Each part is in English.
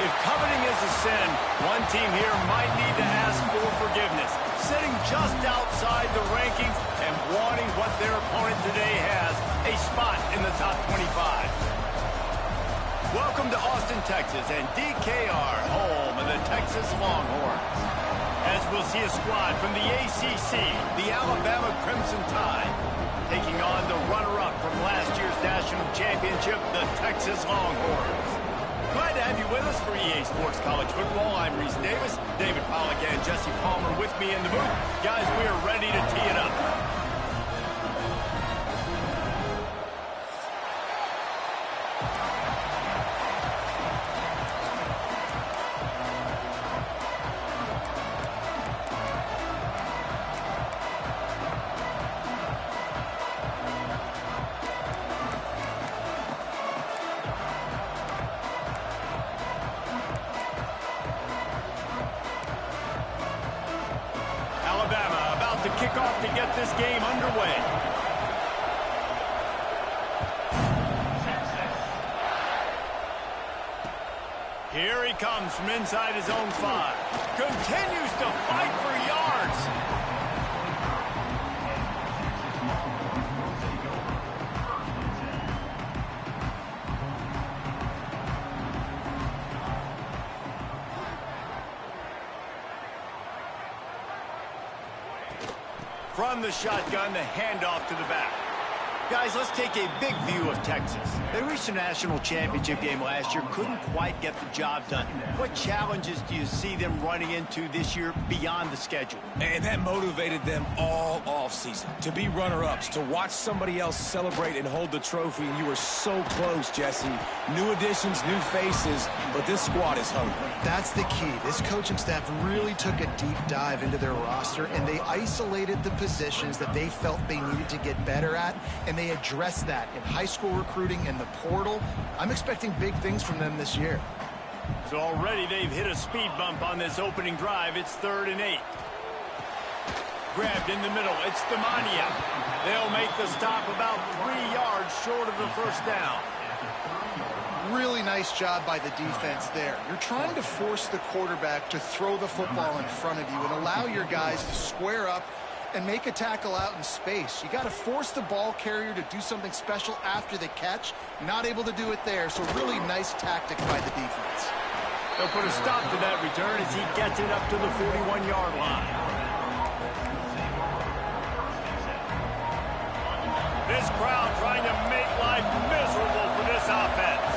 If coveting is a sin, one team here might need to ask for forgiveness, sitting just outside the rankings and wanting what their opponent today has, a spot in the top 25. Welcome to Austin, Texas, and DKR, home of the Texas Longhorns. As we'll see a squad from the ACC, the Alabama Crimson Tide, taking on the runner-up from last year's national championship, the Texas Longhorns. Glad to have you with us for EA Sports College Football. I'm Reese Davis, David Pollack and Jesse Palmer with me in the booth. Guys, we are ready to tee it up. Alabama about to kick off to get this game underway. Here he comes from inside his own 5. Continues to fight for yards. From the shotgun, the handoff to the back. Guys, let's take a big view of Texas. They reached a national championship game last year, couldn't quite get the job done. What challenges do you see them running into this year beyond the schedule? And that motivated them all offseason. To be runner-ups, to watch somebody else celebrate and hold the trophy, and you were so close, Jesse. New additions, new faces, but this squad is hungry. That's the key. This coaching staff really took a deep dive into their roster, and they isolated the positions that they felt they needed to get better at, and they addressed that in high school recruiting and the portal. I'm expecting big things from them this year. So already they've hit a speed bump on this opening drive. It's 3rd and 8. Grabbed in the middle. It's Demania. They'll make the stop about 3 yards short of the first down. Really nice job by the defense there. You're trying to force the quarterback to throw the football in front of you and allow your guys to square up and make a tackle out in space. You got to force the ball carrier to do something special after the catch. Not able to do it there, so really nice tactic by the defense. They'll put a stop to that return as he gets it up to the 41-yard line. This crowd trying to make life miserable for this offense.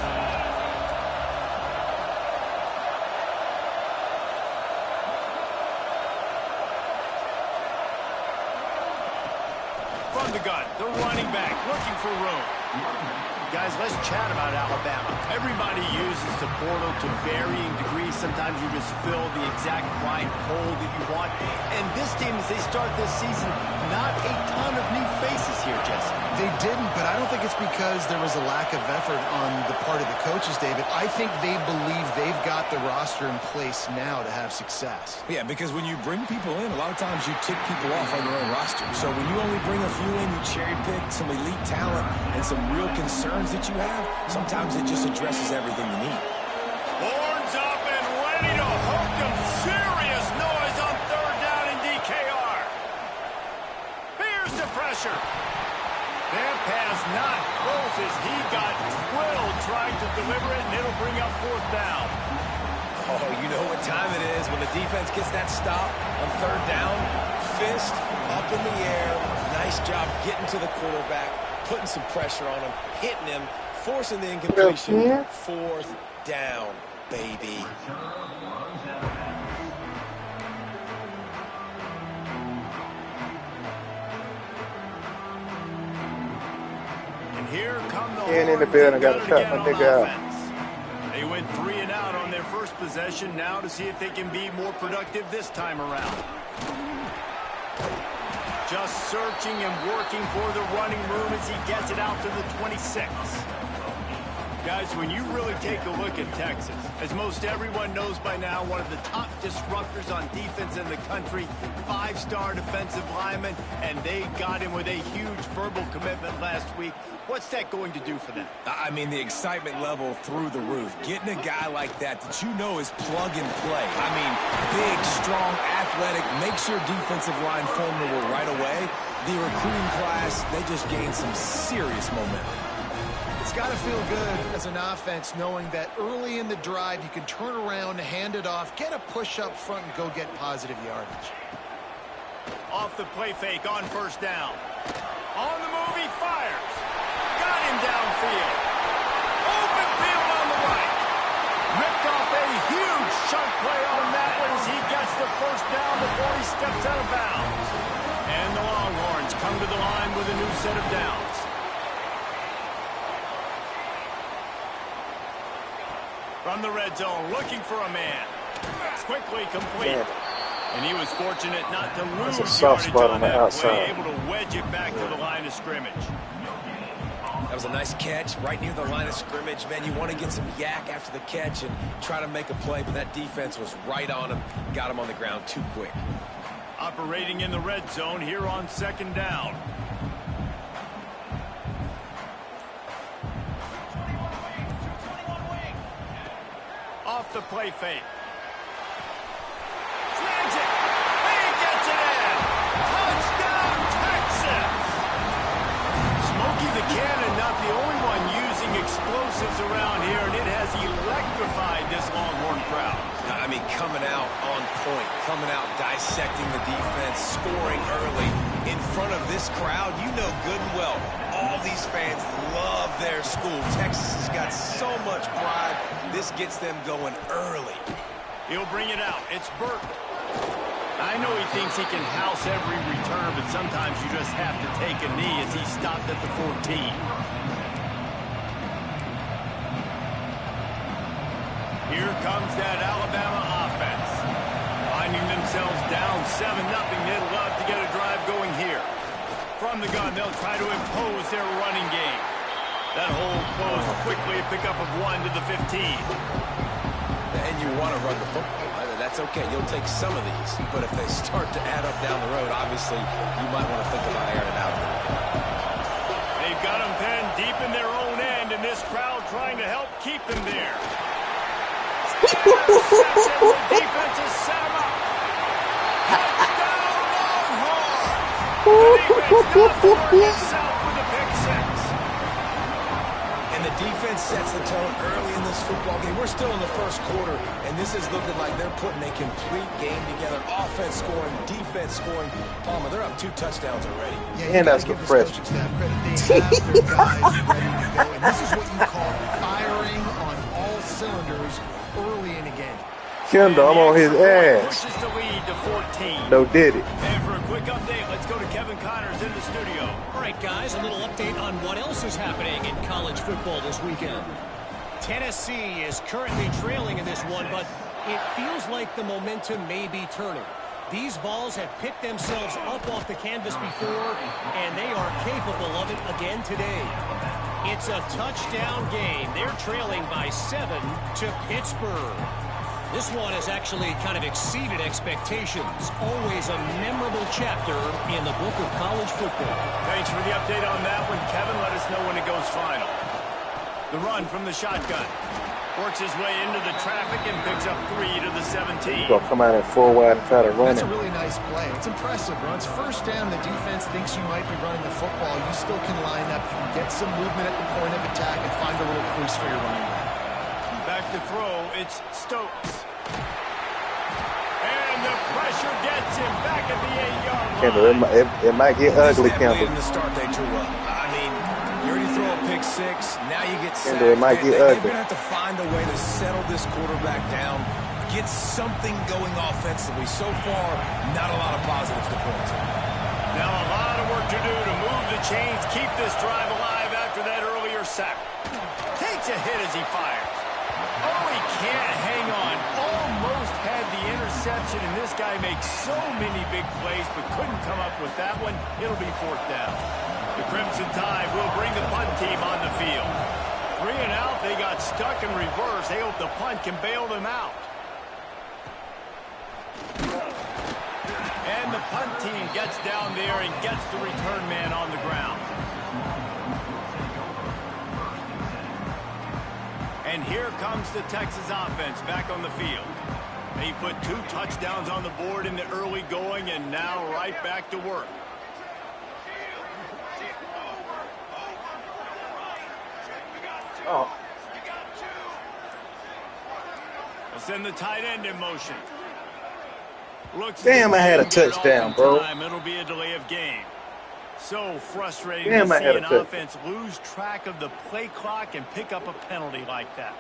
From the gun, the running back looking for room. Guys, let's chat about Alabama. Everybody uses the portal to varying degrees. Sometimes you just fill the exact right hole that you want. And this team, as they start this season, not a ton of new faces here, Jesse. They didn't, but I don't think it's because there was a lack of effort on the part of the coaches, David. I think they believe they've got the roster in place now to have success. Yeah, because when you bring people in, a lot of times you tick people off on your own roster. So when you only bring a few in, you cherry pick some elite talent and some real concerns that you have, sometimes it just addresses everything you need. Horns up and ready to hook them. Serious noise on 3rd down in DKR. Here's the pressure. That pass not close as he got drilled trying to deliver it, and it'll bring up 4th down. Oh, you know what time it is when the defense gets that stop on 3rd down. Fist up in the air. Nice job getting to the quarterback, putting some pressure on him, hitting him, forcing the incompletion. 4th down, baby. And here come the in the Horns building, that got to got it cut my again nigga on out. offense. They went 3 and out on their first possession, now to see if they can be more productive this time around. Just searching and working for the running room as he gets it out to the 26. Guys, when you really take a look at Texas, as most everyone knows by now, one of the top disruptors on defense in the country, 5-star defensive lineman, and they got him with a huge verbal commitment last week. What's that going to do for them? I mean, the excitement level through the roof. Getting a guy like that you know is plug and play. I mean, big, strong, athletic, makes your defensive line formidable right away. The recruiting class, they just gained some serious momentum. It's got to feel good as an offense knowing that early in the drive you can turn around, hand it off, get a push up front, and go get positive yardage. Off the play fake on first down. On the move, he fires. Got him downfield. Open field on the right. Ripped off a huge chunk play on that one as he gets the first down before he steps out of bounds. And the Longhorns come to the line with a new set of downs. From the red zone, looking for a man. Quickly complete. And he was fortunate not to lose yardage on that play, able to wedge it back to the line of scrimmage. That was a nice catch right near the line of scrimmage. Man, you want to get some yak after the catch and try to make a play, but that defense was right on him, got him on the ground too quick. Operating in the red zone here on second down. Off the play fake. Snags it. He gets it in. Touchdown, Texas. Smokey the Cannon, not the only one using explosives around here, and it has electrified this Longhorn crowd. I mean, coming out on point, coming out dissecting the defense, scoring early in front of this crowd. You know good and well, all these fans love their school. Texas has got so much pride. This gets them going early. He'll bring it out. It's Burke. I know he thinks he can house every return, but sometimes you just have to take a knee as he stopped at the 14. Here comes that Alabama offense. Finding themselves down 7-0. They'd love to get a drive going here. From the gun, they'll try to impose their running game. That hole closed quickly, a pickup of 1 to the 15. And you want to run the football. That's okay. You'll take some of these. But if they start to add up down the road, obviously, you might want to think about airing it out. They've got them pinned deep in their own end, and this crowd trying to help keep them there. Interception. The defense has set them up. Touchdown, Longhorns. The defense not throwing itself with a pick six. And the defense sets the tone early in this football game. We're still in the first quarter, and this is looking like they're putting a complete game together. Offense scoring, defense scoring. Palmer, they're up 2 touchdowns already. Yeah, and that's the freshman staff credit. They have their guys ready to go, and this is what you call firing on all cylinders early in a game. Kendall, I'm on his ass. Pushes the lead to 14. No did it. And for a quick update, let's go to Kevin Connors in the studio. All right, guys, a little update on what else is happening in college football this weekend. Tennessee is currently trailing in this one, but it feels like the momentum may be turning. These Vols have picked themselves up off the canvas before, and they are capable of it again today. It's a touchdown game. They're trailing by 7 to Pittsburgh. This one has actually kind of exceeded expectations. Always a memorable chapter in the book of college football. Thanks for the update on that one, Kevin. Let us know when it goes final. The run from the shotgun. Works his way into the traffic and picks up 3 to the 17. He'll come out in 4 wide and try to run it. That's a really nice play. It's impressive. Once first down, the defense thinks you might be running the football. You still can line up. You can get some movement at the point of attack and find a little crease for your running back. Back to throw, it's Stokes. And the pressure gets him back at the 8-yard line. Kendall, it might get ugly, Kendall. In the start they drew up. I mean, you already throw a pick 6. Now you get sacked. Kendall, it might get They're ugly. going to have to find a way to settle this quarterback down, get something going offensively. So far, not a lot of positives to point to. Now a lot of work to do to move the chains, keep this drive alive after that earlier sack. Takes a hit as he fires. Oh, he can't hang on. Almost had the interception, and this guy makes so many big plays, but couldn't come up with that one. It'll be 4th down. The Crimson Tide will bring the punt team on the field. 3 and out. They got stuck in reverse. They hope the punt can bail them out. And the punt team gets down there and gets the return man on the ground. And here comes the Texas offense back on the field. They put 2 touchdowns on the board in the early going and now right back to work. Oh. They'll send the tight end in motion. Looks Damn, I had a touchdown, bro. It'll be a delay of game. So frustrating Damn, to I see had a an touchdown. offense lose track of the play clock and pick up a penalty like that.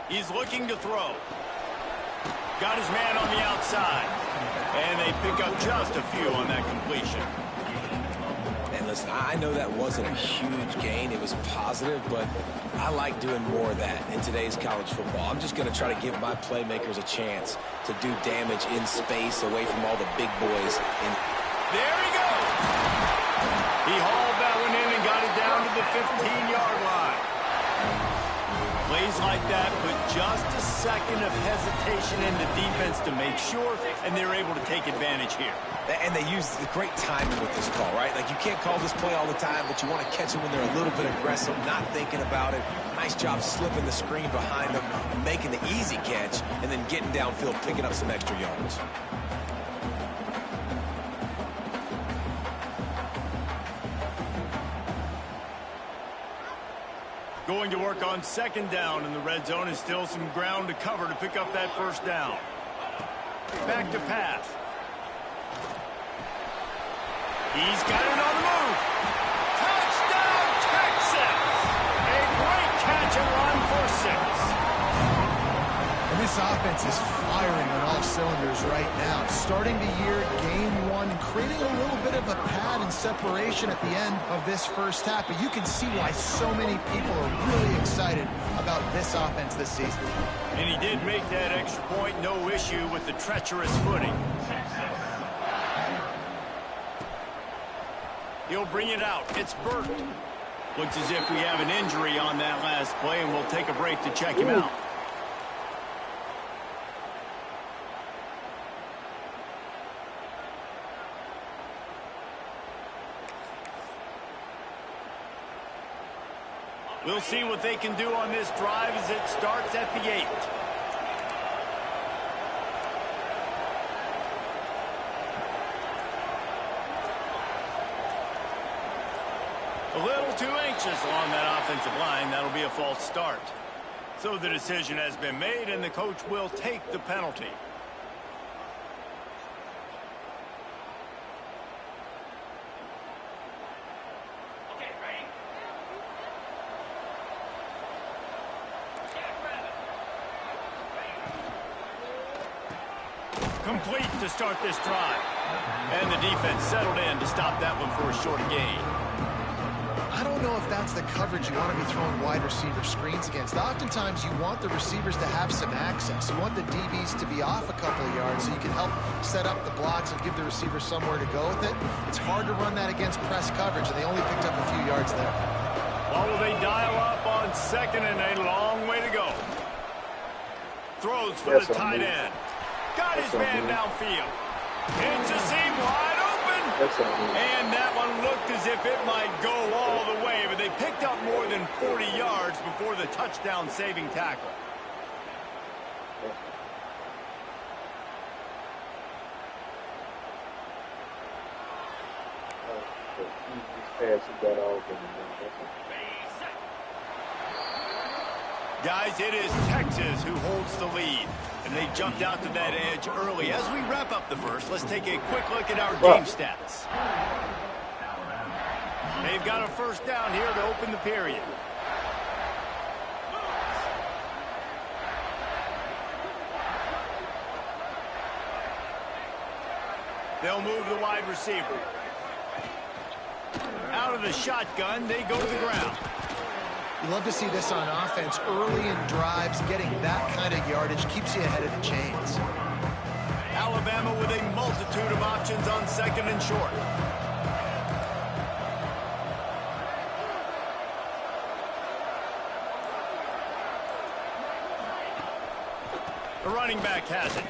He's looking to throw. Got his man on the outside. And they pick up just a few on that completion. And listen, I know that wasn't a huge gain. It was positive, but I like doing more of that in today's college football. I'm just going to try to give my playmakers a chance to do damage in space away from all the big boys. And there he goes. He hauled that one in and got it down to the 15-yard line. Plays like that put just a second of hesitation in the defense to make sure, and they're able to take advantage here. And they use the great timing with this call, right? Like, you can't call this play all the time, but you want to catch them when they're a little bit aggressive, not thinking about it. Nice job slipping the screen behind them, making the easy catch, and then getting downfield, picking up some extra yards. Going to work on second down in the red zone, and still some ground to cover to pick up that first down. Back to pass. He's got it on the move. Touchdown, Texas! A great catch and run for 6. And this offense is firing on all cylinders right now. Starting the year, game 1, creating a little bit of a pad and separation at the end of this first half. But you can see why so many people are really excited about this offense this season. And he did make that extra point, no issue with the treacherous footing. He'll bring it out. It's Burt. Looks as if we have an injury on that last play, and we'll take a break to check him out. We'll see what they can do on this drive as it starts at the 8. A little too anxious along that offensive line. That'll be a false start. So the decision has been made, and the coach will take the penalty. Complete to start this drive. And the defense settled in to stop that one for a short gain. I don't know if that's the coverage you want to be throwing wide receiver screens against. Oftentimes, you want the receivers to have some access. You want the DBs to be off a couple of yards so you can help set up the blocks and give the receiver somewhere to go with it. It's hard to run that against press coverage, and they only picked up a few yards there. Well, will they dial up on second and a long way to go? Throws for the tight end. Got his man downfield. It's a seam wide open. And that one looked as if it might go all the way, but they picked up more than 40 yards before the touchdown-saving tackle. Guys, it is Texas who holds the lead, and they jumped out to that edge early. As we wrap up the first, let's take a quick look at our game stats. They've got a first down here to open the period. They'll move the wide receiver. Out of the shotgun, they go to the ground. You love to see this on offense. Early in drives, getting that kind of yardage keeps you ahead of the chains. Alabama with a multitude of options on second and short. The running back has it.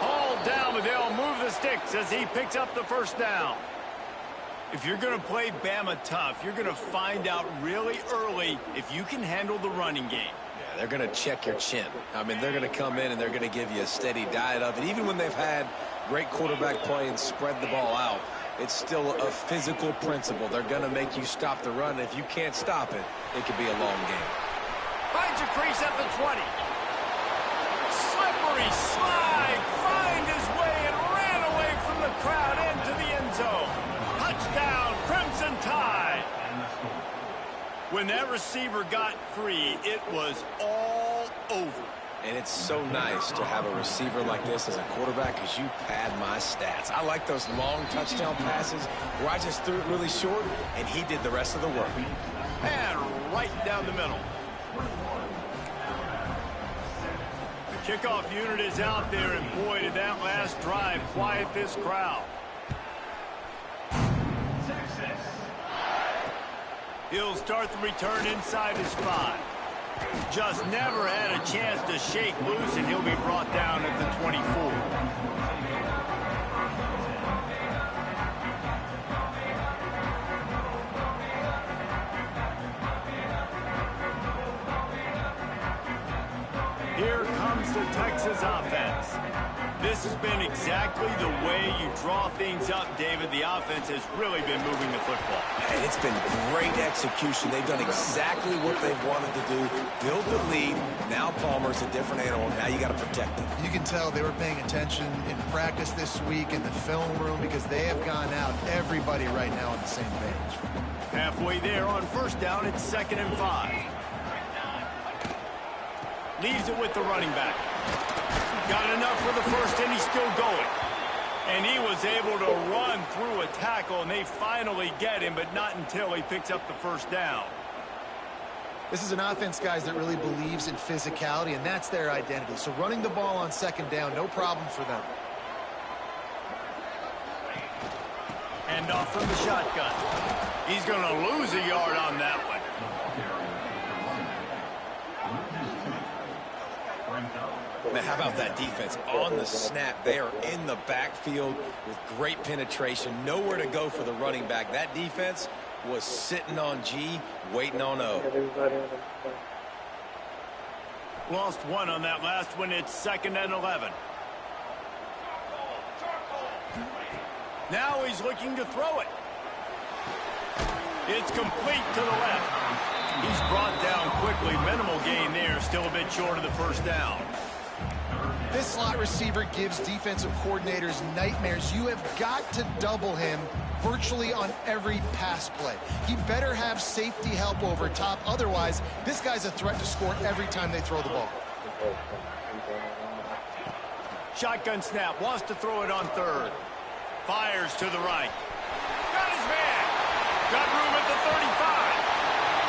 Hauled down, but they'll move the sticks as he picks up the first down. If you're going to play Bama tough, you're going to find out really early if you can handle the running game. Yeah, they're going to check your chin. I mean, they're going to come in and they're going to give you a steady diet of it. Even when they've had great quarterback play and spread the ball out, it's still a physical principle. They're going to make you stop the run. If you can't stop it, it could be a long game. Finds a crease at the 20. Slippery slide, find his way and ran away from the crowd into the end zone. Touchdown, Crimson Tide. When that receiver got free, it was all over. And it's so nice to have a receiver like this as a quarterback because you pad my stats. I like those long touchdown passes where I just threw it really short and he did the rest of the work. And right down the middle. The kickoff unit is out there, and boy, did that last drive quiet this crowd. He'll start the return inside his 5. Just never had a chance to shake loose, and he'll be brought down at the 24. Here comes the Texas offense. This has been exactly the way you draw things up, David. The offense has really been moving the football. And it's been great execution. They've done exactly what they've wanted to do. Build the lead. Now Palmer's a different animal. Now you got to protect him. You can tell they were paying attention in practice this week in the film room because they have gone out, everybody right now on the same page. Halfway there on first down, it's 2nd and 5. Leaves it with the running back. Got enough for the first, and he's still going. And he was able to run through a tackle, and they finally get him, but not until he picks up the first down. This is an offense, guys, that really believes in physicality, and that's their identity. So running the ball on 2nd down, no problem for them. And off from the shotgun. He's going to lose a yard on that one. Man, how about that defense? On the snap, they are in the backfield with great penetration. Nowhere to go for the running back. That defense was sitting on G, waiting on O. Lost one on that last one. It's 2nd and 11. Now he's looking to throw it. It's complete to the left. He's brought down quickly. Minimal gain there. Still a bit short of the first down. This slot receiver gives defensive coordinators nightmares. You have got to double him virtually on every pass play. He better have safety help over top. Otherwise, this guy's a threat to score every time they throw the ball. Shotgun snap. Wants to throw it on 3rd. Fires to the right. Got his man. Got room at the 35.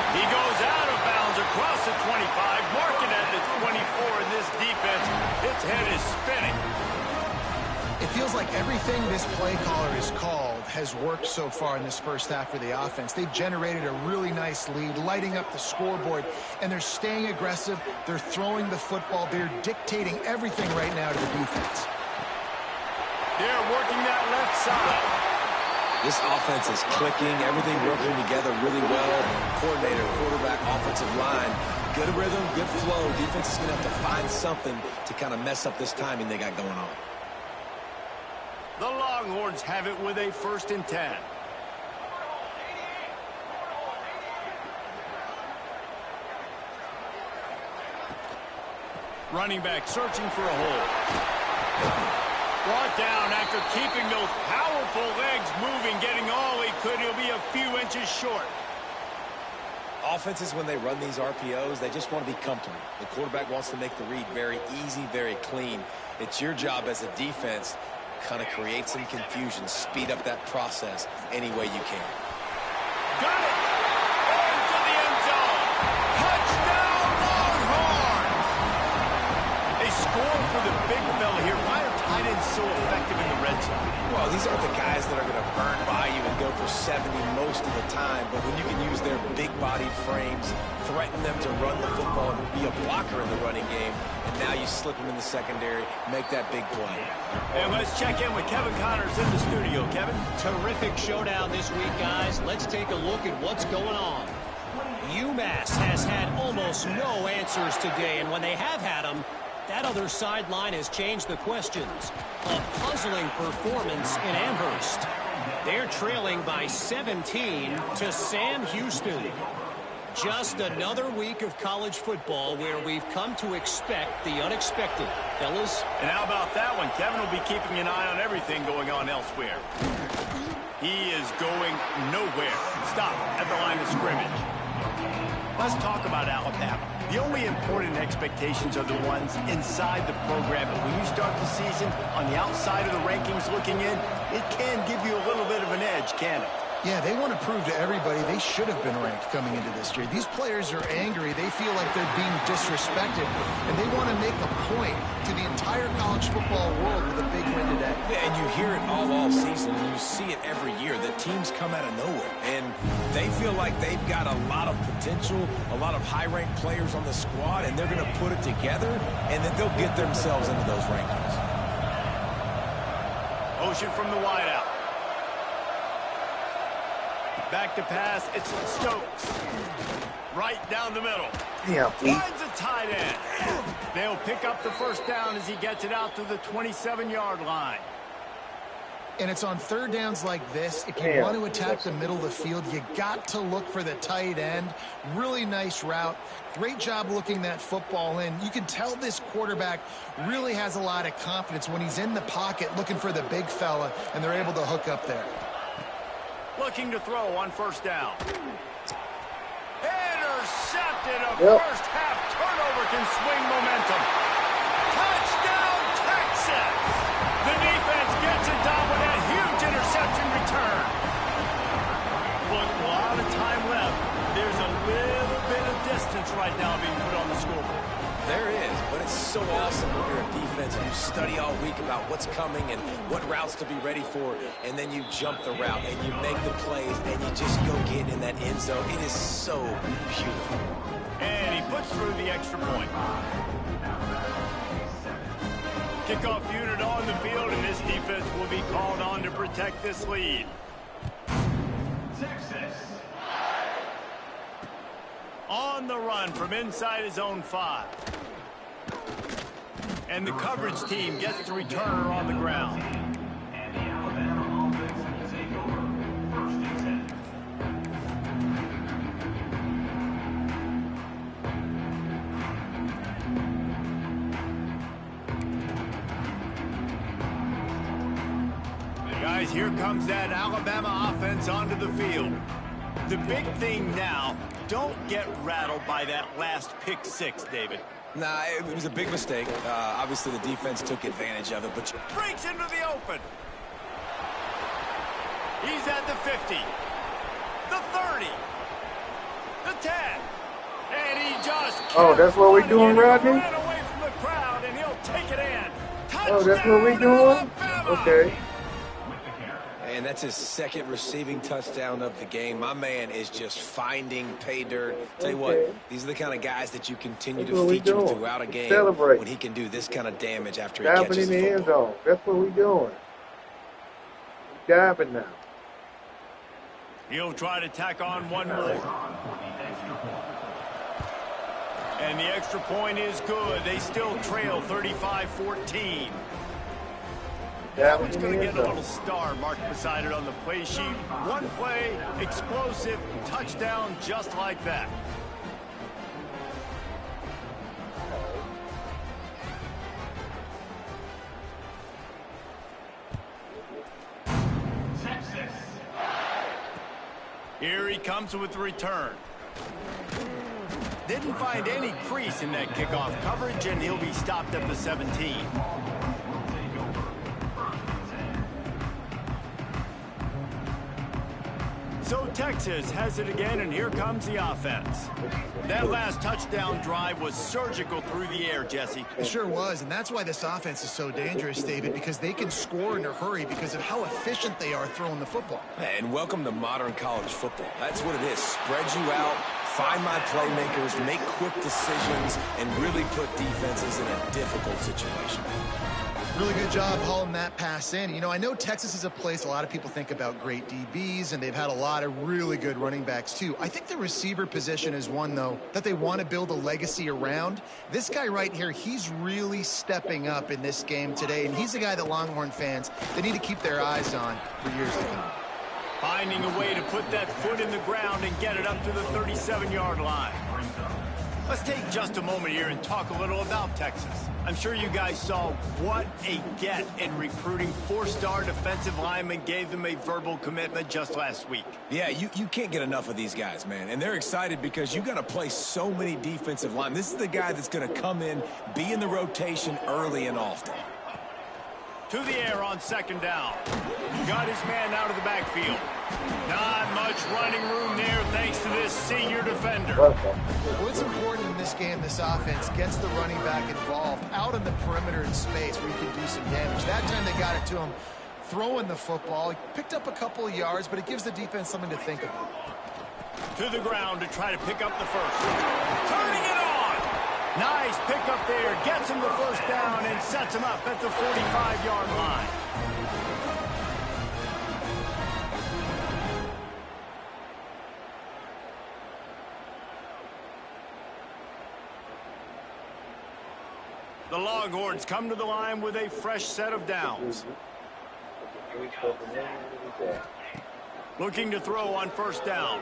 He goes out of bounds across the 25, marking at the 24, and this defense, its head is spinning. It feels like everything this play caller has called has worked so far in this first half for the offense. They've generated a really nice lead, lighting up the scoreboard, and they're staying aggressive. They're throwing the football. They're dictating everything right now to the defense. They're working that left side. This offense is clicking, everything working together really well. Coordinator, quarterback, offensive line, good rhythm, good flow. Defense is going to have to find something to kind of mess up this timing they got going on. The Longhorns have it with a 1st and 10. Running back searching for a hole. Brought down after keeping those powerful legs moving, getting all he could. He'll be a few inches short. Offenses, when they run these RPOs, they just want to be comfortable. The quarterback wants to make the read very easy, very clean. It's your job as a defense to kind of create some confusion, speed up that process any way you can. Got it! Into the Madden's so effective in the red zone? Well, these aren't the guys that are going to burn by you and go for 70 most of the time, but when you can use their big-bodied frames, threaten them to run the football and be a blocker in the running game, and now you slip them in the secondary, make that big play. And let's check in with Kevin Connors in the studio. Kevin? Terrific showdown this week, guys. Let's take a look at what's going on. UMass has had almost no answers today, and when they have had them, that other sideline has changed the questions. A puzzling performance in Amherst. They're trailing by 17 to Sam Houston. Just another week of college football where we've come to expect the unexpected. Fellas? And how about that one? Kevin will be keeping an eye on everything going on elsewhere. He is going nowhere. Stop at the line of scrimmage. Let's talk about Alabama. The only important expectations are the ones inside the program. But when you start the season on the outside of the rankings looking in, it can give you a little bit of an edge, can it? Yeah, they want to prove to everybody they should have been ranked coming into this year. These players are angry. They feel like they're being disrespected, and they want to make a point to the entire college football world with a big win today. Yeah, and you hear it all season, and you see it every year. The teams come out of nowhere, and they feel like they've got a lot of potential, a lot of high-ranked players on the squad, and they're going to put it together, and then they'll get themselves into those rankings. Motion from the wideout. Back to pass, it's Stokes. Right down the middle. Yeah, Finds a tight end. They'll pick up the first down as he gets it out to the 27-yard line. And it's on third downs like this. If you want to attack the middle of the field, you got to look for the tight end. Really nice route. Great job looking that football in. You can tell this quarterback really has a lot of confidence when he's in the pocket looking for the big fella, and they're able to hook up there. Looking to throw on first down. Intercepted. A first half turnover can swing momentum. Touchdown, Texas! The defense gets it done with that huge interception return. Look, a lot of time left. There's a little bit of distance right now being put on the scoreboard. There is, but it's so awesome when you're a defense and you study all week about what's coming and what routes to be ready for, and then you jump the route and you make the plays and you just go get in that end zone. It is so beautiful. And he puts through the extra point. Kickoff unit on the field, and this defense will be called on to protect this lead. On the run from inside his own 5. And the coverage team gets the returner on the ground. Guys, here comes that Alabama offense onto the field. The big thing now, don't get rattled by that last pick 6, David. Nah, it was a big mistake. Obviously, the defense took advantage of it, but Breaks into the open. He's at the 50, the 30, the 10, and he just Oh, that's what we're doing, Rodney? ran away from the crowd, and he'll take it in. Touchdown, Oh, that's what we're doing? Alabama! Okay. and that's his second receiving touchdown of the game. My man is just finding pay dirt. Tell you what, these are the kind of guys that you continue to feature throughout a game when he can do this kind of damage after he catches the football. In the end zone. That's what we're doing. Diving now. He'll try to tack on one more. And the extra point is good. They still trail 35-14. That one's going to get a little star marked beside it on the play sheet. One play, explosive, touchdown just like that. Here he comes with the return. Didn't find any crease in that kickoff coverage, and he'll be stopped at the 17. So Texas has it again, and here comes the offense. That last touchdown drive was surgical through the air, Jesse. It sure was, and that's why this offense is so dangerous, David, because they can score in a hurry because of how efficient they are throwing the football. And welcome to modern college football. That's what it is. Spread you out, find my playmakers, make quick decisions, and really put defenses in a difficult situation. Really good job hauling that pass in. You know, I know Texas is a place a lot of people think about great DBs, and they've had a lot of really good running backs, too. I think the receiver position is one, though, that they want to build a legacy around. This guy right here, he's really stepping up in this game today, and he's the guy that Longhorn fans, they need to keep their eyes on for years to come. Finding a way to put that foot in the ground and get it up to the 37-yard line. Let's take just a moment here and talk a little about Texas. I'm sure you guys saw what a get in recruiting. 4-star defensive linemen gave them a verbal commitment just last week. Yeah, you can't get enough of these guys, man. And they're excited because you got to play so many defensive linemen. This is the guy that's going to come in, be in the rotation early and often. To the air on second down. Got his man out of the backfield. Not much running room there thanks to this senior defender. What's important in this game, this offense gets the running back involved out in the perimeter in space where you can do some damage. That time they got it to him throwing the football. He picked up a couple of yards, but it gives the defense something to think about. To the ground to try to pick up the first. Turning it on. Nice pickup there. Gets him the first down and sets him up at the 45-yard line. The Longhorns come to the line with a fresh set of downs. Looking to throw on first down.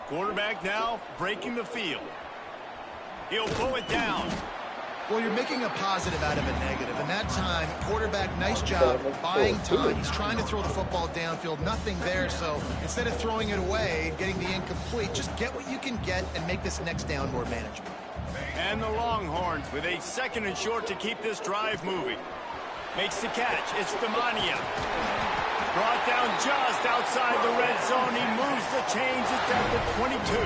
Quarterback now breaking the field. He'll pull it down. Well, you're making a positive out of a negative, and that time, quarterback, nice job buying time. He's trying to throw the football downfield, nothing there, so instead of throwing it away and getting the incomplete, just get what you can get and make this next down more manageable. And the Longhorns with a 2nd and short to keep this drive moving. Makes the catch. It's Demania. Brought down just outside the red zone. He moves the chains. It's at the 22.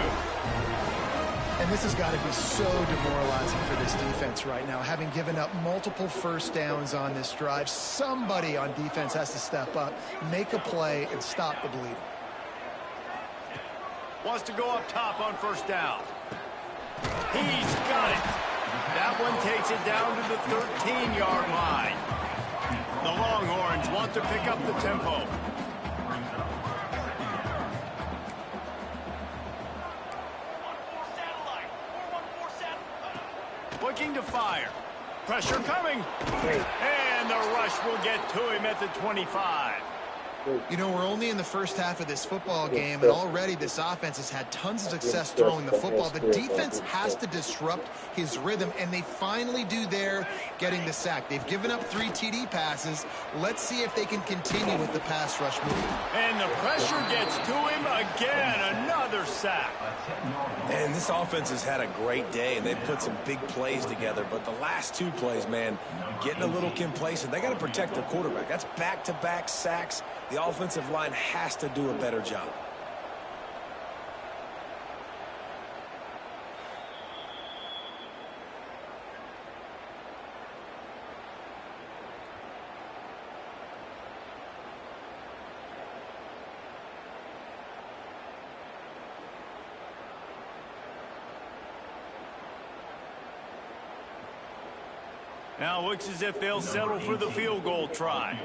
And this has got to be so demoralizing for this defense right now. Having given up multiple first downs on this drive, somebody on defense has to step up, make a play, and stop the bleeding. Wants to go up top on first down. He's got it. That one takes it down to the 13-yard line. The Longhorns want to pick up the tempo. Looking to fire. Pressure coming. And the rush will get to him at the 25. You know, we're only in the first half of this football game, and already this offense has had tons of success throwing the football. The defense has to disrupt his rhythm, and they finally do there, getting the sack. They've given up 3 TD passes. Let's see if they can continue with the pass rush movement. And the pressure gets to him again. Another sack. And this offense has had a great day, and they've put some big plays together. But the last 2 plays, man, getting a little complacent. They got to protect their quarterback. That's back-to-back sacks. The offensive line has to do a better job. Now looks as if they'll settle for the field goal try.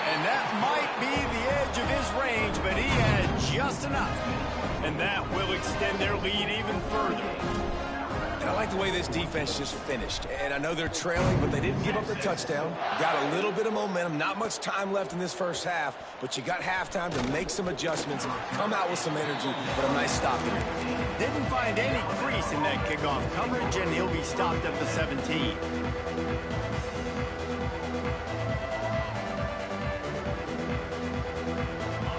And that might be the edge of his range, but he had just enough. And that will extend their lead even further. And I like the way this defense just finished. And I know they're trailing, but they didn't give up the touchdown. Got a little bit of momentum. Not much time left in this first half, but you got halftime to make some adjustments, come out with some energy, but a nice stop here. Didn't find any crease in that kickoff coverage, and he'll be stopped at the 17.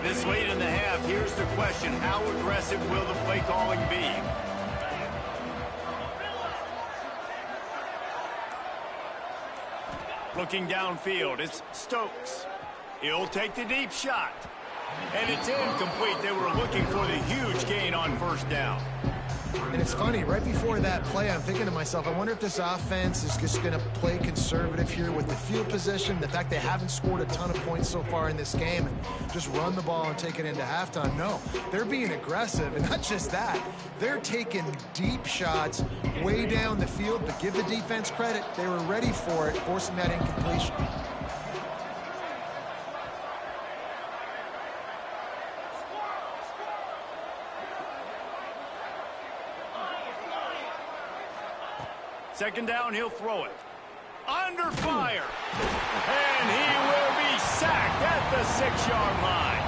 This late in the half, here's the question. How aggressive will the play calling be? Looking downfield, it's Stokes. He'll take the deep shot. And it's incomplete. They were looking for the huge gain on first down. And it's funny, right before that play, I'm thinking to myself, I wonder if this offense is just going to play conservative here with the field position, the fact they haven't scored a ton of points so far in this game, and just run the ball and take it into halftime. No, they're being aggressive, and not just that, they're taking deep shots way down the field, but give the defense credit. They were ready for it, forcing that incompletion. Second down, he'll throw it. Under fire. And he will be sacked at the 6-yard line.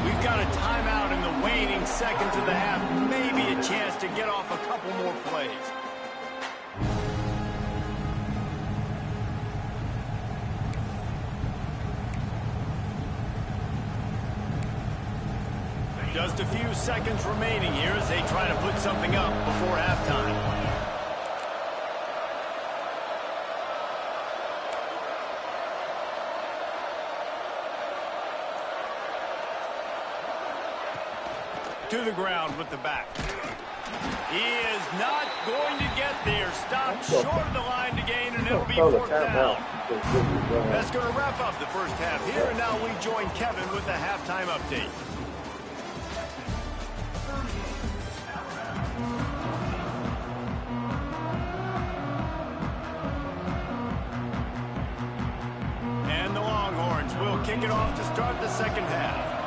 We've got a timeout in the waning seconds of the half. Maybe a chance to get off a couple more plays. Just a few seconds remaining here as they try to put something up before halftime. To the ground with the back. He is not going to get there. Stopped short of the line to gain, and it'll be fourth down. That's going to wrap up the first half here, and now we join Kevin with the halftime update. And the Longhorns will kick it off to start the second half.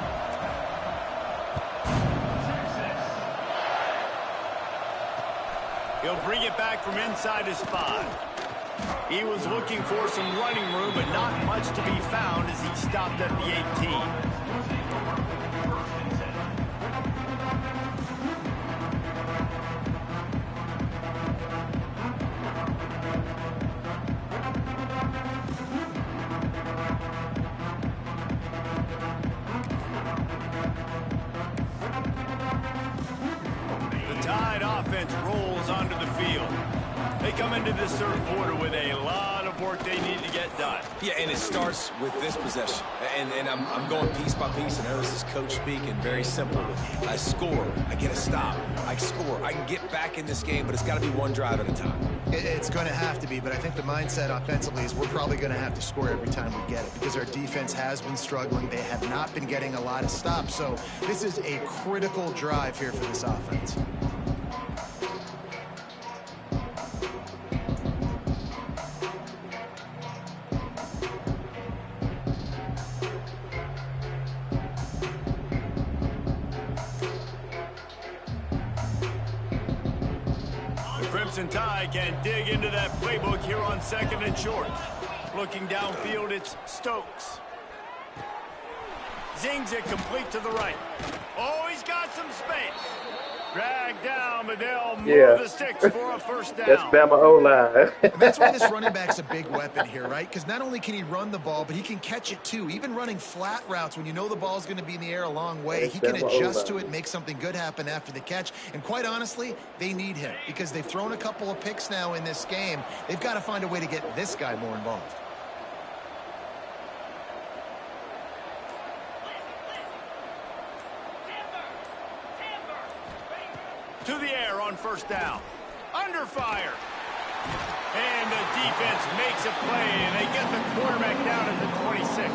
He'll bring it back from inside his 5. He was looking for some running room, but not much to be found as he stopped at the 18. Rolls onto the field. They come into this third quarter with a lot of work they need to get done. Yeah, and it starts with this possession. And I'm going piece by piece, and I know this is coach speaking, very simple. I score, I get a stop, I score. I can get back in this game, but it's got to be one drive at a time. It's going to have to be, but I think the mindset offensively is we're probably going to have to score every time we get it because our defense has been struggling. They have not been getting a lot of stops, so this is a critical drive here for this offense. Crimson Tide can dig into that playbook here on second and short. Looking downfield, it's Stokes. Zings it complete to the right. Oh, he's got some space. Dragged down, but they'll move the sticks for a first down. That's Bama O-line. That's why this running back's a big weapon here, right? Because not only can he run the ball, but he can catch it too. Even running flat routes when you know the ball's going to be in the air a long way, he can adjust to it, make something good happen after the catch. And quite honestly, they need him because they've thrown a couple of picks now in this game. They've got to find a way to get this guy more involved. To the air on first down. Under fire. And the defense makes a play, and they get the quarterback down at the 26.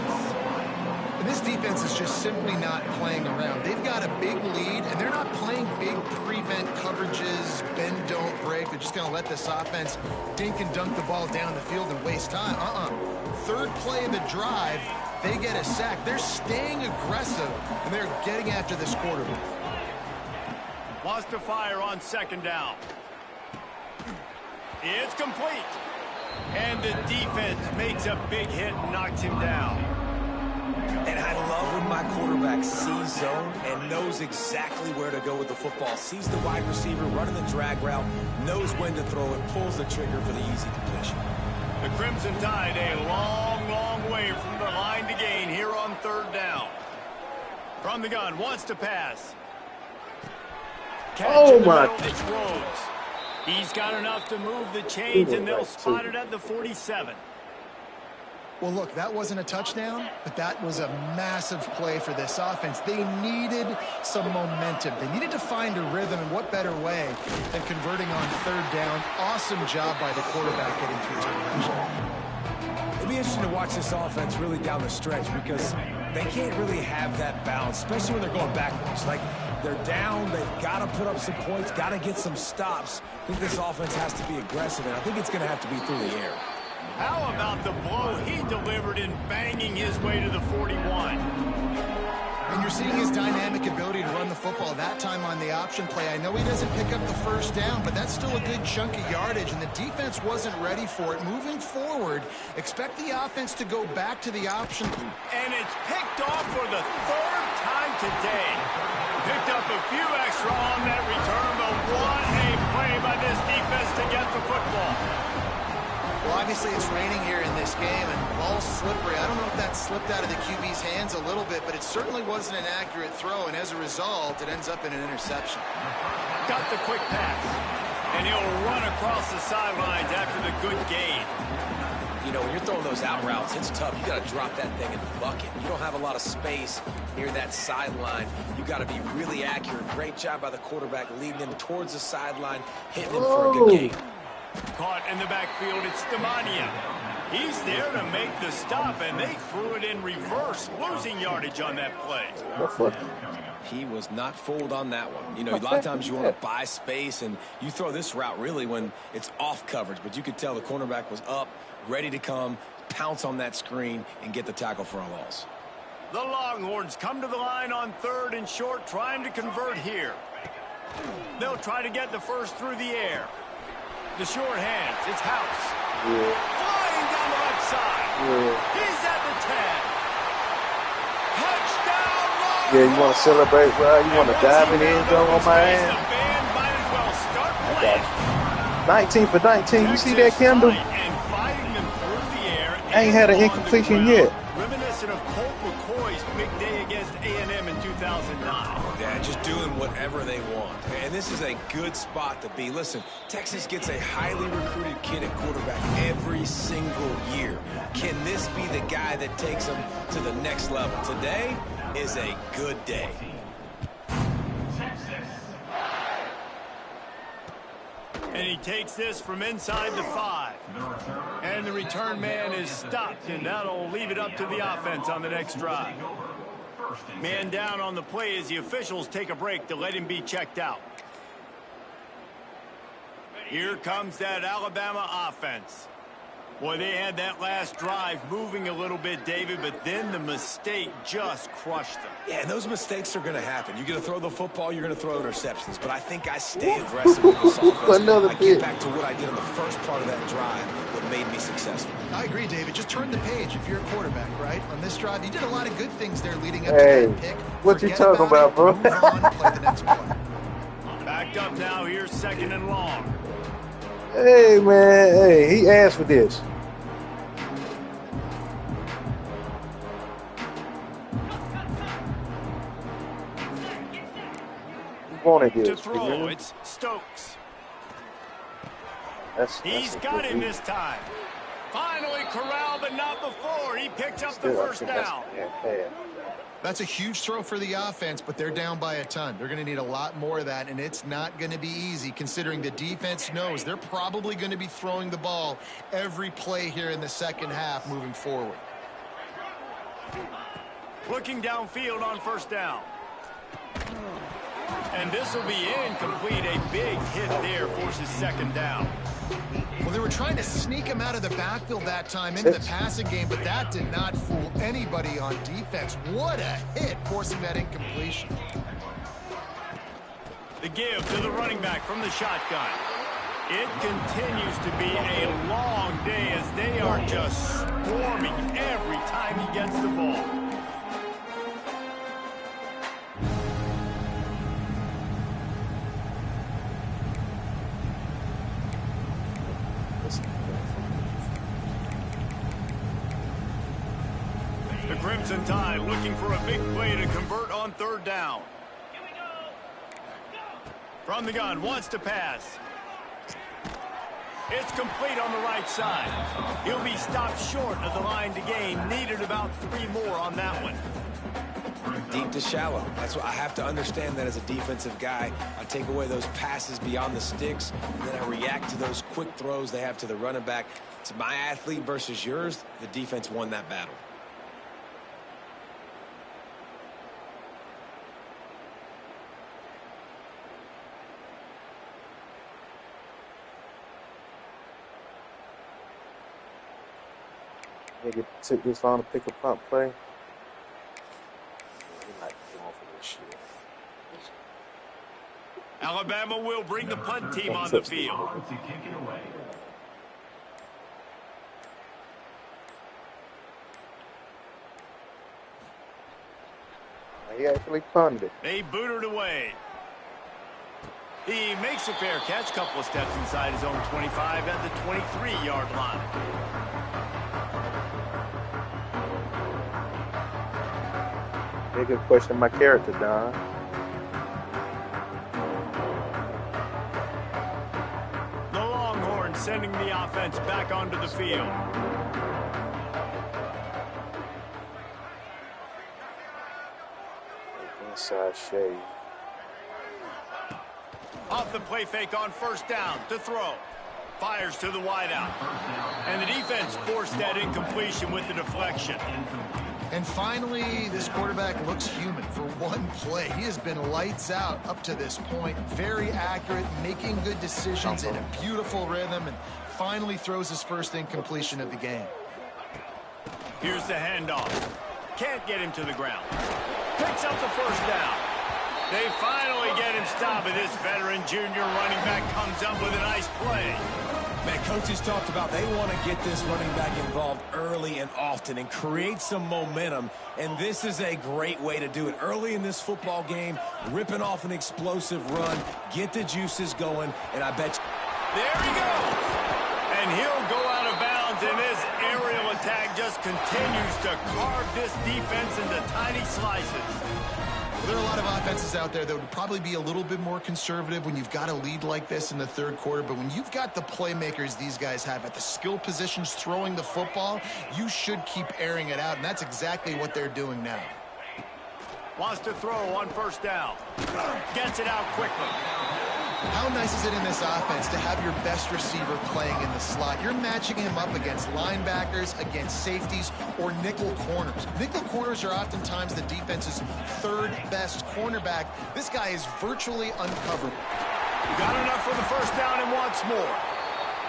And this defense is just simply not playing around. They've got a big lead, and they're not playing big prevent coverages, bend, don't break. They're just going to let this offense dink and dunk the ball down the field and waste time. Third play of the drive, they get a sack. They're staying aggressive, and they're getting after this quarterback. Wants to fire on second down. It's complete. And the defense makes a big hit and knocks him down. And I love when my quarterback sees zone and knows exactly where to go with the football. Sees the wide receiver running the drag route, knows when to throw it, pulls the trigger for the easy completion. The Crimson Tide a long, long way from the line to gain here on third down. From the gun, wants to pass. Oh, my. It's Rhodes. He's got enough to move the chains, and they'll spot it at the 47. Well, look, that wasn't a touchdown, but that was a massive play for this offense. They needed some momentum. They needed to find a rhythm, and what better way than converting on third down. Awesome job by the quarterback getting through his progression. It'll be interesting to watch this offense really down the stretch because they can't really have that balance, especially when they're going backwards. Like, they're down, they've got to put up some points, got to get some stops. I think this offense has to be aggressive, and I think it's going to have to be through the air. How about the blow he delivered in banging his way to the 41? And you're seeing his dynamic ability to run the football that time on the option play. I know he doesn't pick up the first down, but that's still a good chunk of yardage, and the defense wasn't ready for it. Moving forward, expect the offense to go back to the option. And it's picked off for the third time today. Picked up a few extra on that return, but what a play by this defense to get the football. Well, obviously it's raining here in this game, and the ball's slippery. I don't know if that slipped out of the QB's hands a little bit, but it certainly wasn't an accurate throw, and as a result, it ends up in an interception. Got the quick pass, and he'll run across the sidelines after the good gain. You know, when you're throwing those out routes, it's tough. You got to drop that thing and buck it. You don't have a lot of space near that sideline. You got to be really accurate. Great job by the quarterback leading him towards the sideline, hitting him for a good gain. Caught in the backfield, it's Stamania. He's there to make the stop, and they threw it in reverse, losing yardage on that play. He was not fooled on that one. You know, a lot of times you want to buy space, and you throw this route really when it's off coverage, but you could tell the cornerback was up, ready to come, pounce on that screen, and get the tackle for a loss. The Longhorns come to the line on third and short, trying to convert here. They'll try to get the first through the air. The short hands, it's House. Flying down the left side. He's at the 10. Touchdown, Longhorns! Yeah, you want to celebrate, bro? You want to dive in the end zone on my The ass? band might as well start playing. 19 for 19. You see that, Kendall? And fighting them through the air. I ain't had an incompletion yet. Reminiscent of Colt McCoy's big day against A&M in 2009. Yeah, just doing whatever they want. And this is a good spot to be. Listen, Texas gets a highly recruited kid at quarterback every single year. Can this be the guy that takes them to the next level? Today is a good day. And he takes this from inside the 5. And the return man is stopped, and that'll leave it up to the offense on the next drive. Man down on the play as the officials take a break to let him be checked out. Here comes that Alabama offense. Boy, they had that last drive moving a little bit, David, but then the mistake just crushed them. Yeah, and those mistakes are going to happen. You're going to throw the football, you're going to throw interceptions. But I think I stay aggressive with this offense. I get back to what I did on the first part of that drive, what made me successful. I agree, David. Just turn the page if you're a quarterback, right? On this drive, you did a lot of good things there leading up to that pick. What you talking about, bro? Move on and play the next play. Backed up now, here's second and long. Hey, man. Hey, he asked for this. To throw, it's Stokes. He's got him this time. Finally corralled, but not before. He picked up the first down. That's a huge throw for the offense, but they're down by a ton. They're going to need a lot more of that, and it's not going to be easy considering the defense knows they're probably going to be throwing the ball every play here in the second half moving forward. Looking downfield on first down. And this will be incomplete. A big hit there forces second down. Well, they were trying to sneak him out of the backfield that time into the passing game, but that did not fool anybody on defense. What a hit, forcing that incompletion. The give to the running back from the shotgun. It continues to be a long day as they are just swarming every time he gets the ball. The Crimson Tide looking for a big play to convert on third down. From the gun, wants to pass. It's complete on the right side. He'll be stopped short of the line to gain. Needed about 3 more on that one. Deep to shallow. That's what I have to understand that as a defensive guy. I take away those passes beyond the sticks, and then I react to those quick throws they have to the running back. It's my athlete versus yours. The defense won that battle. Nigga took this long to pick a pump play. We're not going for this shit. Alabama will bring the punt team on the field. He actually punted it. They boot it away. He makes a fair catch, couple of steps inside his own 25 at the 23-yard line. Nigga question my character, Don. The Longhorns sending the offense back onto the field. Inside shade. Off the play fake on first down to throw. Fires to the wideout. And the defense forced that incompletion with the deflection. And finally, this quarterback looks human for one play. He has been lights out up to this point. Very accurate, making good decisions in a beautiful rhythm, and finally throws his first incompletion of the game. Here's the handoff. Can't get him to the ground. Picks up the first down. They finally get him stopped, and this veteran junior running back comes up with a nice play. Man, coaches talked about they want to get this running back involved early and often and create some momentum, and this is a great way to do it. Early in this football game, ripping off an explosive run, get the juices going, and I bet you... There he goes! And he'll go out of bounds, and this aerial attack just continues to carve this defense into tiny slices. There are a lot of offenses out there that would probably be a little bit more conservative when you've got a lead like this in the third quarter, but when you've got the playmakers these guys have at the skill positions throwing the football, you should keep airing it out, and that's exactly what they're doing now. Wants to throw on first down. Gets it out quickly. How nice is it in this offense to have your best receiver playing in the slot? You're matching him up against linebackers, against safeties, or nickel corners. Nickel corners are oftentimes the defense's third best cornerback. This guy is virtually uncoverable. Got enough for the first down and wants more.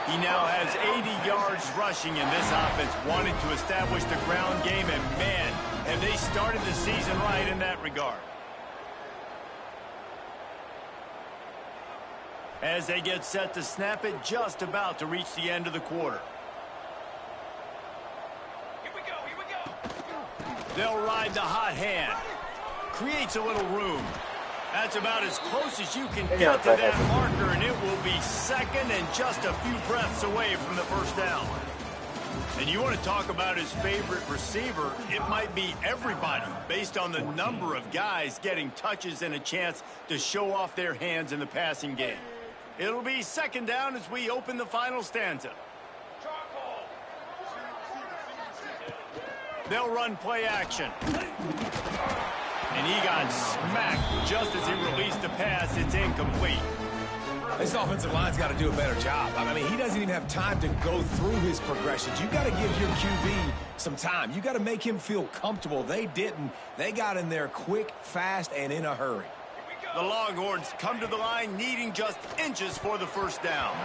He now has 80 yards rushing, and this offense wanted to establish the ground game, and man, have they started the season right in that regard. As they get set to snap it, just about to reach the end of the quarter. Here we go. They'll ride the hot hand. Creates a little room. That's about as close as you can get to that marker, and it will be second and just a few breaths away from the first down. And you want to talk about his favorite receiver, it might be everybody, based on the number of guys getting touches and a chance to show off their hands in the passing game. It'll be second down as we open the final stanza. They'll run play action. And he got smacked just as he released the pass. It's incomplete. This offensive line's got to do a better job. I mean, he doesn't even have time to go through his progressions. You got to give your QB some time. You got to make him feel comfortable. They didn't. They got in there quick, fast, and in a hurry. The Longhorns come to the line needing just inches for the first down.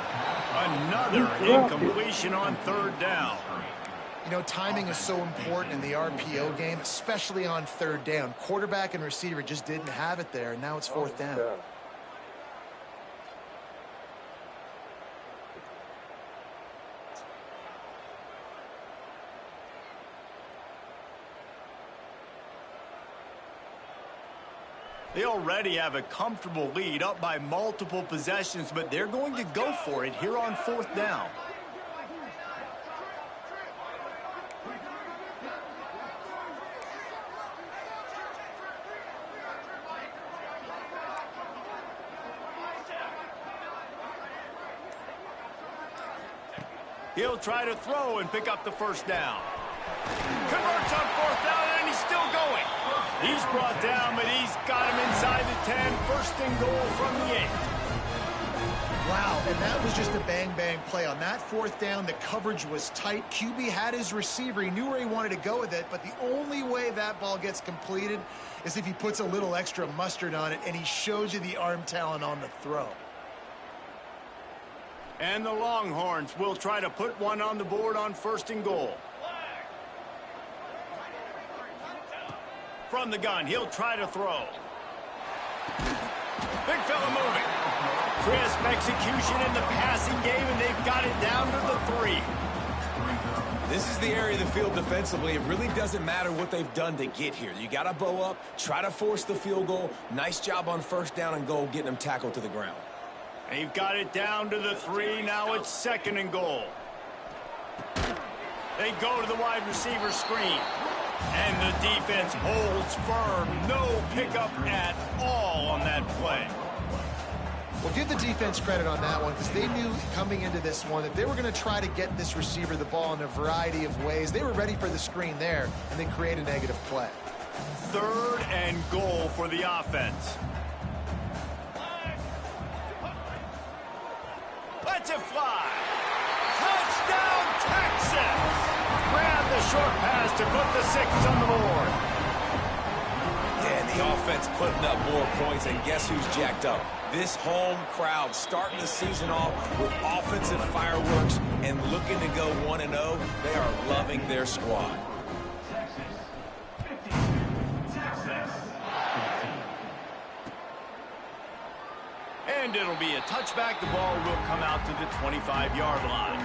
Another incompletion on third down. You know, timing is so important in the RPO game, especially on third down. Quarterback and receiver just didn't have it there, and now it's fourth down. They already have a comfortable lead, up by multiple possessions, but they're going to go for it here on fourth down. He'll try to throw and pick up the first down. Converts on fourth down, and he's still going. He's brought down, but he's got him inside the 10. First and goal from the 8. Wow, and that was just a bang-bang play. On that fourth down, the coverage was tight. QB had his receiver. He knew where he wanted to go with it, but the only way that ball gets completed is if he puts a little extra mustard on it, and he shows you the arm talent on the throw. And the Longhorns will try to put one on the board on first and goal. From the gun, he'll try to throw. Big fella moving. Crisp execution in the passing game, and they've got it down to the 3. This is the area of the field defensively. It really doesn't matter what they've done to get here. You got to bow up, try to force the field goal. Nice job on first down and goal, getting them tackled to the ground. They've got it down to the 3. Now it's second and goal. They go to the wide receiver screen. And the defense holds firm. No pickup at all on that play. Well, give the defense credit on that one, because they knew coming into this one that they were going to try to get this receiver the ball in a variety of ways. They were ready for the screen there, and they create a negative play. Third and goal for the offense. Let's it fly. Touchdown, Texas! Grab the short pass to put the 6 on the board. Yeah, and the offense putting up more points, and guess who's jacked up? This home crowd starting the season off with offensive fireworks and looking to go 1-0. They are loving their squad. And it'll be a touchback. The ball will come out to the 25-yard line.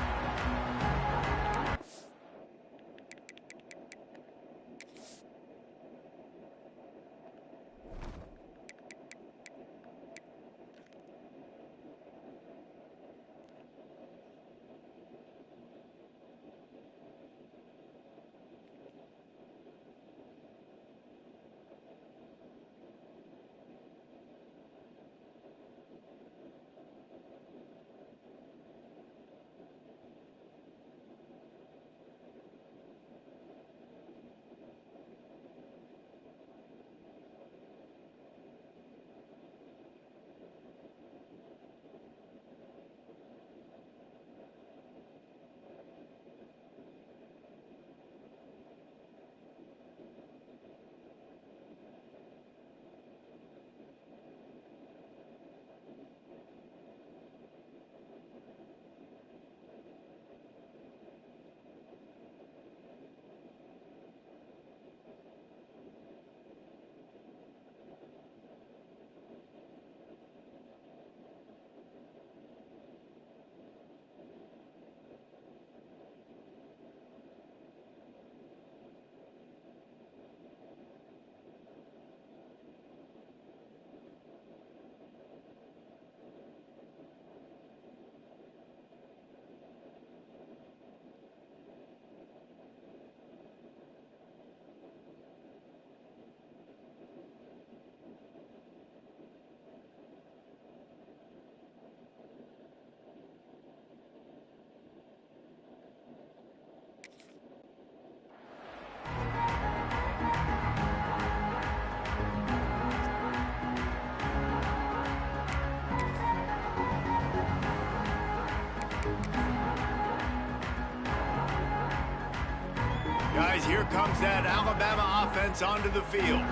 Guys, here comes that Alabama offense onto the field.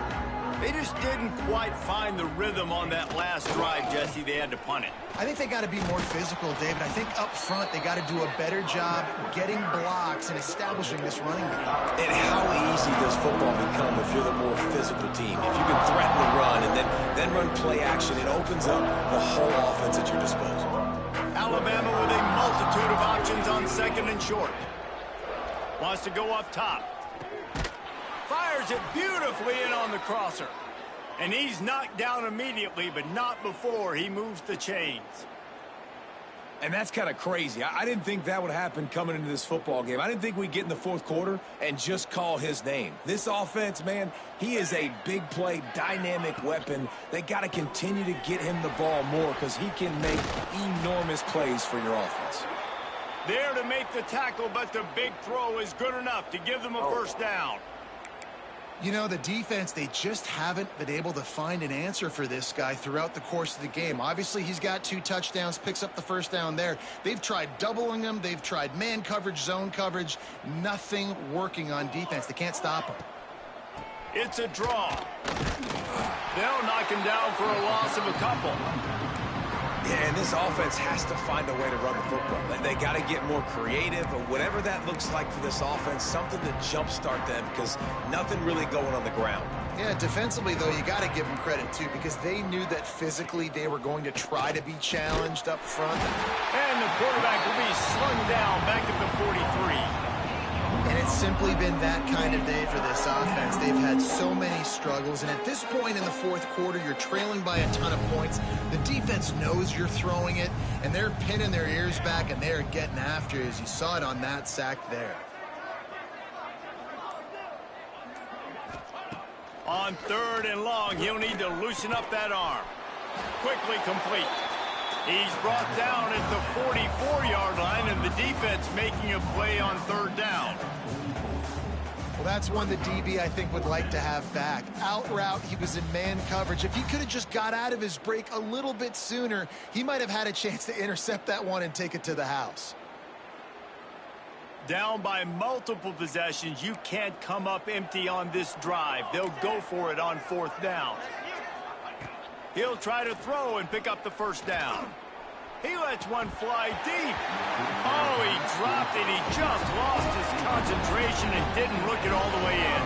They just didn't quite find the rhythm on that last drive, Jesse. They had to punt it. I think they got to be more physical, David. I think up front they got to do a better job getting blocks and establishing this running game. And how easy does football become if you're the more physical team? If you can threaten the run and then run play action, it opens up the whole offense at your disposal. Alabama with a multitude of options on second and short. Wants to go up top. Fires it beautifully in on the crosser. And he's knocked down immediately, but not before he moves the chains. And that's kind of crazy. I didn't think that would happen coming into this football game. I didn't think we'd get in the fourth quarter and just call his name. This offense, man, he is a big play, dynamic weapon. They got to continue to get him the ball more because he can make enormous plays for your offense. There to make the tackle, but the big throw is good enough to give them a first down. You know, the defense, they just haven't been able to find an answer for this guy throughout the course of the game. Obviously, he's got 2 touchdowns, picks up the first down there. They've tried doubling him. They've tried man coverage, zone coverage. Nothing working on defense. They can't stop him. It's a draw. They'll knock him down for a loss of a couple. Yeah, and this offense has to find a way to run the football. They got to get more creative, or whatever that looks like for this offense, something to jumpstart them, because nothing really going on the ground. Yeah, defensively, though, you got to give them credit, too, because they knew that physically they were going to try to be challenged up front. And the quarterback will be slung down back at the 43. And it's simply been that kind of day for this offense. They've had so many struggles, and at this point in the fourth quarter, you're trailing by a ton of points. The defense knows you're throwing it, and they're pinning their ears back, and they're getting after it, as you saw it on that sack there. On 3rd and long, he'll need to loosen up that arm. Quickly complete. He's brought down at the 44-yard line, and the defense making a play on 3rd down. Well, that's one the DB, I think, would like to have back. Out route, he was in man coverage. If he could have just got out of his break a little bit sooner, he might have had a chance to intercept that one and take it to the house. Down by multiple possessions, you can't come up empty on this drive. They'll go for it on 4th down. He'll try to throw and pick up the first down. He lets one fly deep. Oh, he dropped it. He just lost his concentration and didn't look it all the way in.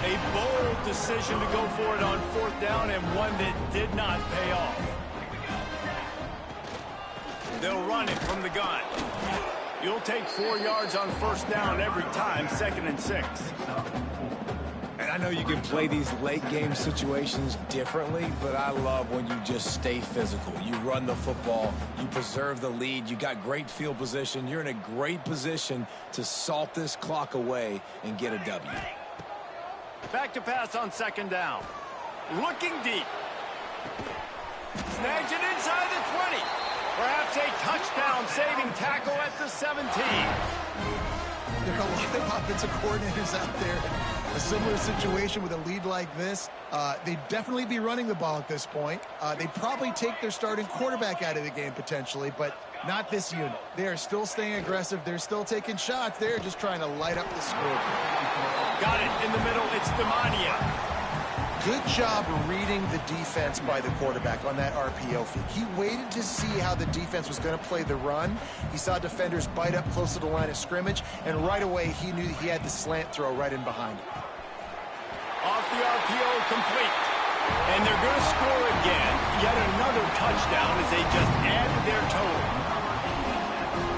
A bold decision to go for it on 4th down, and one that did not pay off. They'll run it from the gun. You'll take 4 yards on 1st down every time, 2nd and 6. And I know you can play these late game situations differently, but I love when you just stay physical. You run the football, you preserve the lead, you got great field position, you're in a great position to salt this clock away and get a W. Back to pass on 2nd down. Looking deep. Snags it inside the 20. Perhaps a touchdown-saving tackle at the 17. There are a lot of offensive coordinators out there. A similar situation with a lead like this. They'd definitely be running the ball at this point. They'd probably take their starting quarterback out of the game potentially, but not this unit. They are still staying aggressive. They're still taking shots. They're just trying to light up the score. Got it in the middle. It's Demania. Good job reading the defense by the quarterback on that RPO feed. He waited to see how the defense was going to play the run. He saw defenders bite up close to the line of scrimmage, and right away he knew he had the slant throw right in behind him. Off the RPO, complete. And they're going to score again. Yet another touchdown as they just added their total.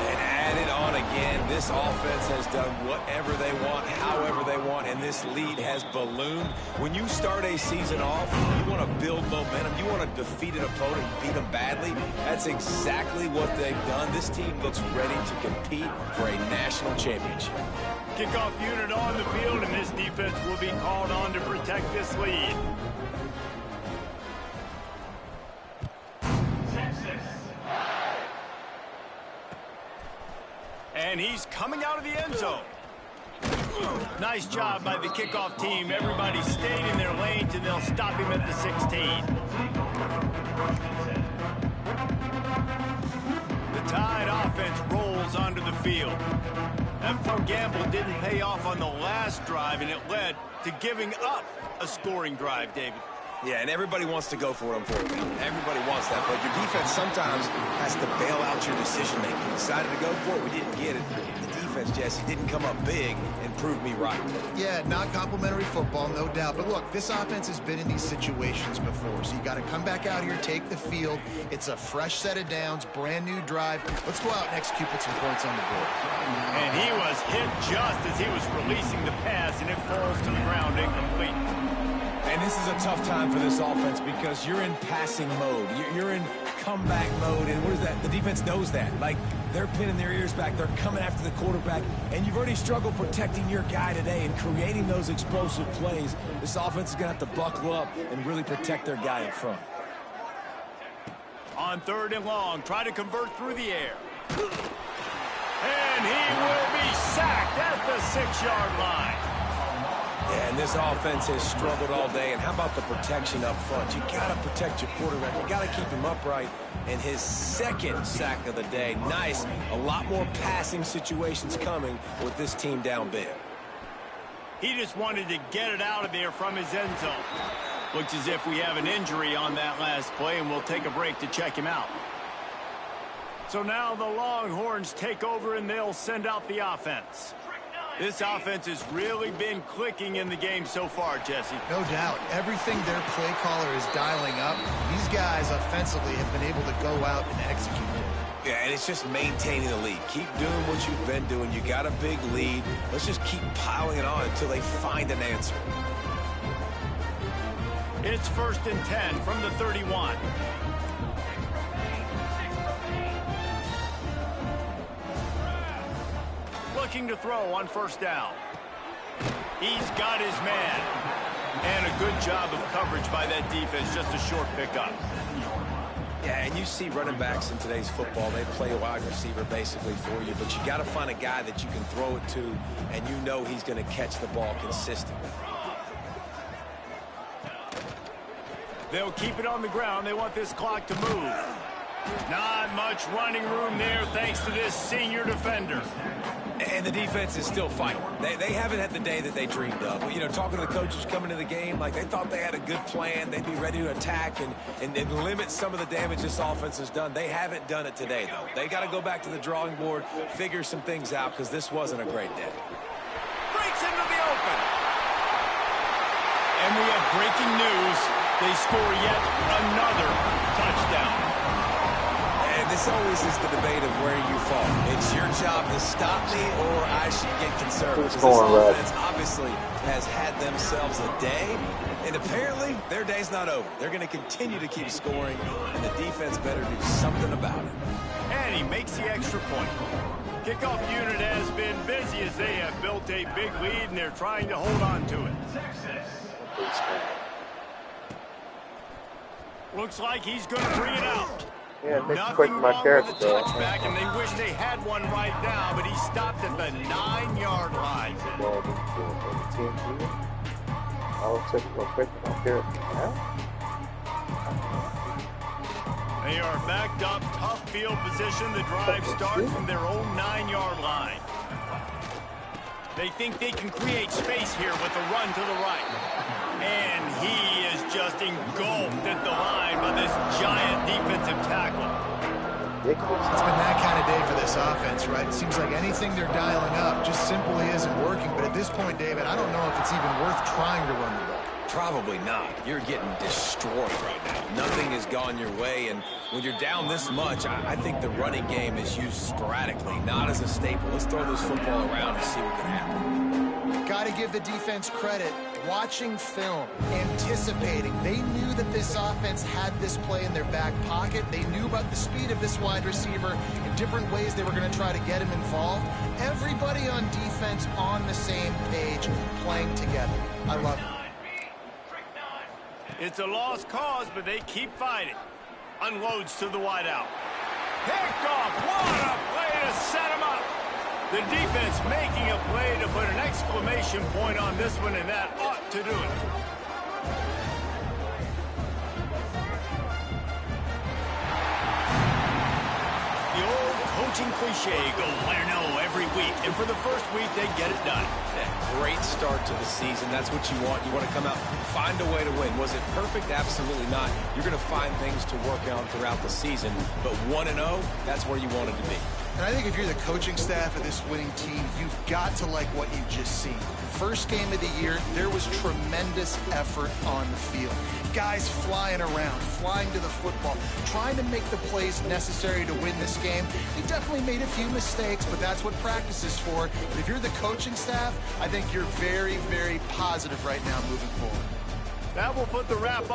And added on again. This offense has done whatever they want, however they want, and this lead has ballooned. When you start a season off, you want to build momentum. You want to defeat an opponent, beat them badly. That's exactly what they've done. This team looks ready to compete for a national championship. Kickoff unit on the field, and this defense will be called on to protect this lead. And he's coming out of the end zone. Nice job by the kickoff team. Everybody stayed in their lanes, and they'll stop him at the 16. The Tide offense rolls onto the field. That poor gamble didn't pay off on the last drive, and it led to giving up a scoring drive, David. Yeah, and everybody wants to go for it, unfortunately. Everybody wants that, but your defense sometimes has to bail out your decision-making. Decided to go for it, we didn't get it. The defense, Jesse, didn't come up big and prove me right. Yeah, not complimentary football, no doubt. But look, this offense has been in these situations before, so you got to come back out here, take the field. It's a fresh set of downs, brand new drive. Let's go out and execute, put some points on the board. And he was hit just as he was releasing the pass, and it falls to the ground incomplete. And this is a tough time for this offense because you're in passing mode. You're in comeback mode, and what is that? The defense knows that. Like, they're pinning their ears back. They're coming after the quarterback, and you've already struggled protecting your guy today and creating those explosive plays. This offense is going to have to buckle up and really protect their guy in front. On 3rd and long, try to convert through the air. And he will be sacked at the 6-yard line. Yeah, and this offense has struggled all day. And how about the protection up front? You got to protect your quarterback. You got to keep him upright. And his second sack of the day. Nice. A lot more passing situations coming with this team down big. He just wanted to get it out of there from his end zone. Looks as if we have an injury on that last play, and we'll take a break to check him out. So now the Longhorns take over, and they'll send out the offense. This offense has really been clicking in the game so far, Jesse. No doubt. Everything their play caller is dialing up, these guys offensively have been able to go out and execute it. Yeah, and it's just maintaining the lead. Keep doing what you've been doing. You got a big lead. Let's just keep piling it on until they find an answer. It's 1st and 10 from the 31. Looking to throw on 1st down. He's got his man. And a good job of coverage by that defense. Just a short pickup. Yeah, and you see running backs in today's football, they play a wide receiver basically for you, but you got to find a guy that you can throw it to, and you know he's going to catch the ball consistently. They'll keep it on the ground. They want this clock to move. Not much running room there thanks to this senior defender. And the defense is still fighting. They haven't had the day that they dreamed of. You know, talking to the coaches coming to the game, like they thought they had a good plan. They'd be ready to attack and limit some of the damage this offense has done. They haven't done it today, though. They got to go back to the drawing board, figure some things out, because this wasn't a great day. Breaks into the open. And we have breaking news. They score yet another touchdown. And this always is the debate of where you fall. It's your job to stop me, or I should get conservative. This offense obviously has had themselves a day, and apparently their day's not over. They're going to continue to keep scoring, and the defense better do something about it. And he makes the extra point. Kickoff unit has been busy as they have built a big lead, and they're trying to hold on to it. Looks like he's going to bring it out. Yeah, it makes Nothing quick my wrong character. with the touchback, and they wish they had one right now, but he stopped at the 9-yard line. I'll take real quick my character. They are backed up, tough field position. The drive starts from their own 9-yard line. They think they can create space here with a run to the right. And he is just engulfed at the line by this giant defensive tackle. It's been that kind of day for this offense, right? It seems like anything they're dialing up just simply isn't working. But at this point, David, I don't know if it's even worth trying to run the ball. Probably not. You're getting destroyed right now. Nothing has gone your way, and when you're down this much, I think the running game is used sporadically, not as a staple. Let's throw this football around and see what can happen. Got to give the defense credit. Watching film, anticipating. They knew that this offense had this play in their back pocket. They knew about the speed of this wide receiver in different ways they were going to try to get him involved. Everybody on defense on the same page, playing together. I love it. It's a lost cause, but they keep fighting. Unloads to the wideout. Picked off. What a play to set him up. The defense making a play to put an exclamation point on this one, and that ought to do it. The old coaching cliche, go win or no every week. And for the first week, they get it done. Yeah, great start to the season. That's what you want. You want to come out, find a way to win. Was it perfect? Absolutely not. You're going to find things to work on throughout the season. But 1-0, that's where you want it to be. And I think if you're the coaching staff of this winning team, you've got to like what you've just seen. First game of the year, there was tremendous effort on the field. Guys flying around, flying to the football, trying to make the plays necessary to win this game. They definitely made a few mistakes, but that's what practice is for. But if you're the coaching staff, I think you're very, very positive right now moving forward. That will put the wrap